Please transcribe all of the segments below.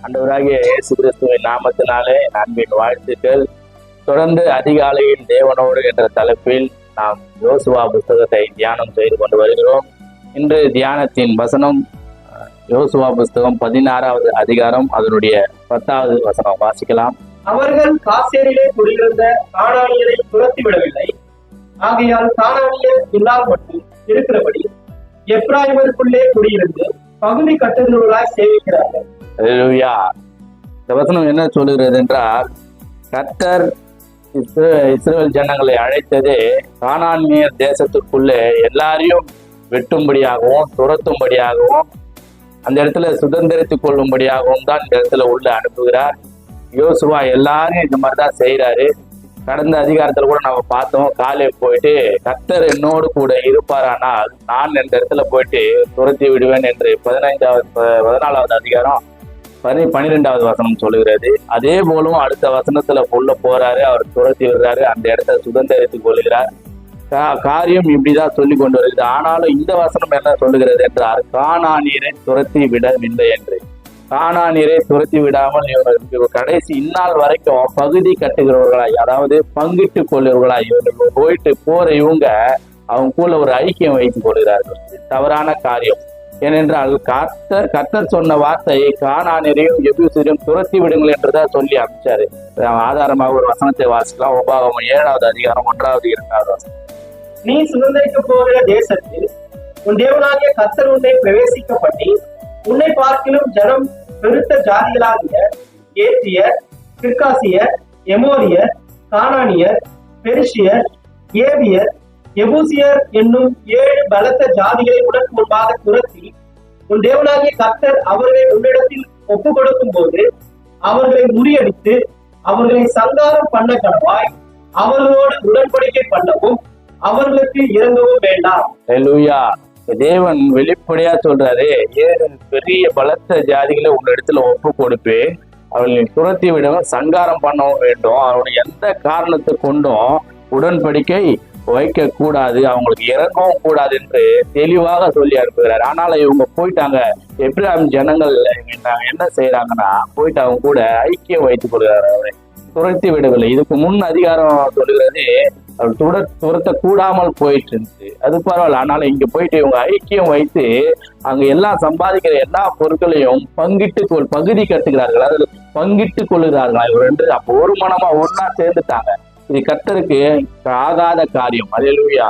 ஆண்டவராகிய இயேசு கிறிஸ்துவின் நாமத்தினாலே அன்பின் வாழ்த்துக்கள். தொடர்ந்து அதிகாலையில் தேவனோடு என்ற தலைப்பில் நாம் யோசுவா புஸ்தகத்தை தியானம் செய்து கொண்டு வருகிறோம். இன்று தியானத்தின் வசனம் யோசுவா புஸ்தகம் 16வது அதிகாரம் அதனுடைய 10வது வசனம் வாசிக்கலாம். அவர்கள் காசேரிலே குடியிருந்த கானானியரை துரத்தி விடவில்லை. ஆகையால் கானானியர் இல்லால் மட்டும் இருக்கிறபடி எப்ராயிமருக்குள்ளே குடியிருந்து பகுதி கட்டுகிறவர்களாய் சேவிக்கிறார்கள். அல்லேலூயா. இந்த வசனம் என்ன சொல்லுகிறது என்றால், கர்த்தர் இஸ்ரவேல் ஜனங்களை அழைத்ததே கானானியர் தேசத்திற்குள்ளே எல்லாரையும் வெட்டும்படியாகவும் துரத்தும்படியாகவும் அந்த இடத்துல சுதந்திரித்துக் கொள்ளும்படியாகவும் தான் இந்த இடத்துல உள்ள அனுப்புகிறார். யோசுவா எல்லாரும் இந்த மாதிரி தான் செய்யறாரு. கடந்த அதிகாரத்துல கூட நம்ம பார்த்தோம், காலை போயிட்டு கர்த்தர் என்னோடு கூட இருப்பாரானால் நான் இந்த இடத்துல போயிட்டு துரத்தி விடுவேன் என்று 14வது அதிகாரம் 12வது வசனம் சொல்லுகிறது. அதே போலும் அடுத்த வசனத்துல உள்ள போறாரு, அவர் துரத்தி விடுறாரு, அந்த இடத்த சுதந்திரித்துக் கொள்கிறார். காரியம் இப்படிதான் சொல்லி கொண்டு வருகிறது. ஆனாலும் இந்த வசனம் என்ன சொல்லுகிறது என்றால், கானானியரை துரத்தி விடவில்லை என்று. கானானியரை துரத்தி விடாமல் கடைசி இந்நாள் வரைக்கும் பகுதி கட்டுகிறவர்களாய், அதாவது பங்கிட்டு கொள்ளுகிறவர்களாய் இவர்கள் போயிட்டு போற இவங்க அவங்க கூட ஒரு ஐக்கியம் வைத்துக் கொள்கிறார்கள். தவறான காரியம். ஏனென்றால் கர்த்தர் சொன்ன வார்த்தையை கானானியரையும் எபூசியரையும் துரத்தி விடுங்கள் என்றுதான் சொல்லி அமைச்சாரு. ஆதாரமாக ஒரு வசனத்தை வாசிக்கலாம். உபாகமம் 7வது அதிகாரம் 1வது 2வது வசனம். நீ சுதந்திரிக்க போகிற தேசத்தில் உன் தேவனாகிய கர்த்தர் உன்னை பிரவேசிக்க பண்ணி உன்னை பார்க்கிலும் ஜனம் பெருத்த ஜாதிகளாகிய ஏத்தியர், கிர்காசியர், எமோரியர், கானானியர், பெரிசியர், ஏவியர், எபூசியர் என்னும் 7 பலத்த ஜாதிகளை உனக்கு முன்பாக துரத்தி உன் தேவனாகிய கர்த்தர் அவர்களை உன்னிடத்தில் ஒப்பு கொடுக்கும் போது அவர்களை முறியடித்து அவர்களை சங்காரம் பண்ண கனவாய் அவர்களோடு உடன்படிக்கை பண்ணவும் அவர்களுக்கு இறங்கவும் வேண்டாம். அல்லேலூயா. தேவன் வெளிப்படையா சொல்றாரு, 7 பெரிய பலத்த ஜாதிகளை உங்க இடத்துல ஒப்பு கொடுப்பேன், அவர்களை துரத்தி விடவும் சங்காரம் பண்ணவும் வேண்டும், அவருடைய எந்த காரணத்தை கொண்டும் உடன்படிக்கை வைக்க கூடாது, அவங்களுக்கு இறங்கவும் கூடாது என்று தெளிவாக சொல்லி அனுப்புகிறார். ஆனாலும் இவங்க போயிட்டாங்க. எப்ராயிம் ஜனங்கள் என்ன செய்யறாங்கன்னா, போயிட்டு அவங்க கூட ஐக்கியம் வைத்துக் கொள்கிறார், அவரை துரத்தி விடவில்லை. இதுக்கு முன் அதிகாரம் சொல்லுகிறது அவர் துரத்த கூடாமல் போயிட்டு இருந்துச்சு, அது பரவாயில்ல. ஆனாலும் இங்க போயிட்டு இவங்க ஐக்கியம் வைத்து அங்க எல்லாம் சம்பாதிக்கிற எல்லா பொருட்களையும் பகுதி கட்டுகிறார்கள், அதில் பங்கிட்டு கொள்ளுகிறார்கள் இவர் என்று. அப்போ ஒரு மனமா ஒன்னா சேர்ந்துட்டாங்க. இது கர்த்தருக்கு ஆகாத காரியம். அல்லேலூயா.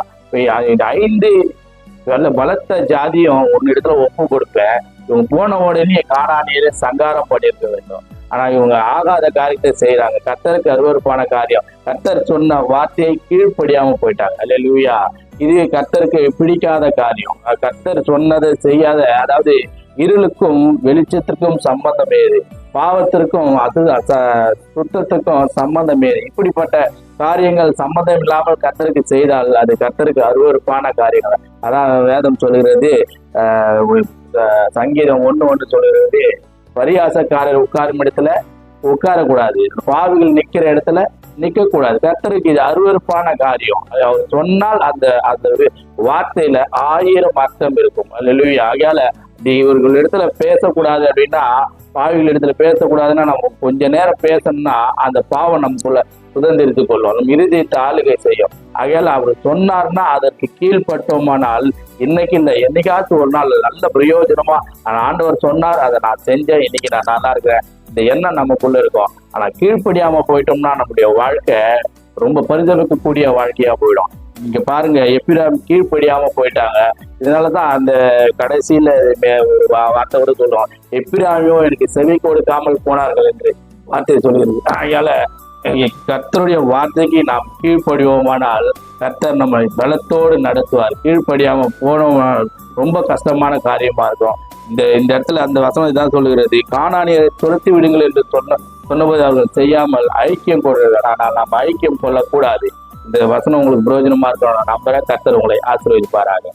5 பலத்த ஜாதியும் ஒன்னு இடத்துல ஒப்பு கொடுப்பேன், இவங்க போன உடனே கானானியரை சங்காரம் பண்ணியிருக்க வேண்டும். ஆனா இவங்க ஆகாத காரியத்தை செய்யறாங்க. கர்த்தருக்கு அருவருப்பான காரியம். கர்த்தர் சொன்ன வார்த்தையை கீழ்ப்படியாம போயிட்டாங்க. அல்லேலூயா. இது கர்த்தருக்கு பிடிக்காத காரியம். கர்த்தர் சொன்னதை செய்யாத, அதாவது இருளுக்கும் வெளிச்சத்திற்கும் சம்பந்தம் ஏது, பாவத்திற்கும் சுத்தத்துக்கும் சம்பந்தம் ஏது. இப்படிப்பட்ட காரியங்கள் சம்பந்தம் இல்லாமல் கர்த்தருக்கு செய்தால் அது கர்த்தருக்கு அருவருப்பான காரியங்கள். அதான் வேதம் சொல்லுகிறது, சங்கீதம் 1:1 சொல்லுகிறது, பரியாசக்காரர் உட்காரும் இடத்துல உட்காரக்கூடாது, பாவிகள் நிக்கிற இடத்துல நிக்க கூடாது. கர்த்தருக்கு இது அருவருப்பான காரியம். அவர் சொன்னால் அந்த வார்த்தையில 1000 அர்த்தம் இருக்கும். அல்லேலூயா. ஆகையால இவர்கள் இடத்துல பேசக்கூடாது அப்படின்னா, பாவிகள் இடத்துல பேசக்கூடாதுன்னா, நம்ம கொஞ்ச நேரம் பேசணும்னா அந்த பாவம் நமக்குள்ள சுதந்திரித்துக் கொள்ளும், நம்ம இருதயத்தை ஆளுகை செய்யும். ஆகையால அவர் சொன்னார்னா அதற்கு கீழ்பட்டோமானால் இன்னைக்கு என்னைக்காச்சும் ஒரு நாள் நல்ல பிரயோஜனமா ஆண்டவர் சொன்னார், அதை நான் செஞ்சேன், இன்னைக்கு நான் நல்லா இருக்கிறேன், இந்த எண்ணம் நமக்குள்ள இருக்கும். ஆனா கீழ்ப்படியாம போயிட்டோம்னா நம்முடைய வாழ்க்கை ரொம்ப பரிதவிக்கக்கூடிய வாழ்க்கையா போயிடும். இங்க பாருங்க, எப்ராயிம் கீழ்ப்படியாம போயிட்டாங்க. இதனாலதான் அந்த கடைசியில ஒரு வார்த்தையோட சொல்லுவோம், எப்ராயிமும் எனக்கு செவி கொடுக்காமல் போனார்கள் என்று வார்த்தையை சொல்லுகிறது. அதனால கர்த்தருடைய வார்த்தைக்கு நாம் கீழ்ப்படிவோமானால் கர்த்தர் நம்மை பலத்தோடு நடத்துவார். கீழ்ப்படியாம போனோம் ரொம்ப கஷ்டமான காரியமா இருக்கும். இந்த இடத்துல அந்த வசனம் தான் சொல்லுகிறது, கானானியரை துரத்தி விடுங்கள் என்று சொன்னபோது அவர்கள் செய்யாமல் ஐக்கியம் கொள்கிறார்கள். ஆனால் நாம் ஐக்கியம் கொள்ளக்கூடாது. இந்த வசனம் உங்களுக்கு பிரயோஜனமா இருக்கணும். நம்புறேன். கர்த்தர் உங்களை ஆசீர்வதிப்பாராக.